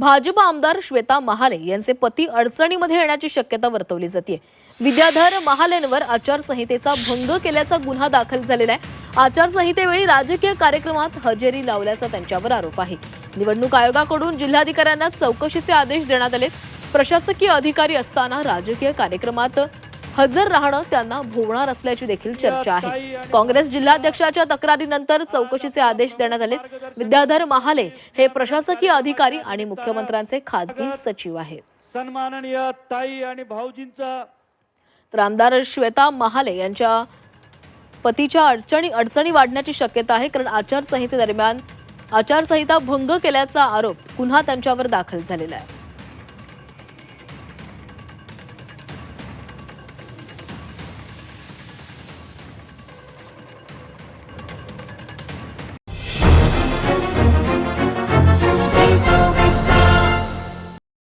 भाजप आमदार श्वेता महाले यांचे पती अडचणीमध्ये येण्याची शक्यता वर्तवली जाते। विद्याधर महालेंवर आचारसंहितेचा भंग केल्याचा गुन्हा दाखल झालेला आहे। आचारसंहितेवेळी राजकीय कार्यक्रमात हजेरी लावल्याचा त्यांच्यावर आरोप आहे। निवडणूक आयोगाकडून जिल्हाधिकाऱ्यांना चौकशीचे आदेश देण्यात आले। प्रशासकीय अधिकारी असताना राजकीय कार्यक्रमात हजर राहणं त्यांना भोवणार असल्याची देखील चर्चा आहे। काँग्रेस जिल्हाध्यक्षाच्या तक्रारीनंतर चौकशीचे आदेश देण्यात आले। विद्याधर महाले हे प्रशासकीय अधिकारी आणि मुख्यमंत्र्यांचे खासगी सचिव आहेत। सन्माननीय ताई आणि भाऊजींचा तर आमदार श्वेता महाले यांच्या पतीच्या अडचणी वाढण्याची शक्यता आहे, कारण आचारसंहितेदरम्यान आचारसंहिता भंग केल्याचा आरोप गुन्हा त्यांच्यावर दाखल झालेला आहे।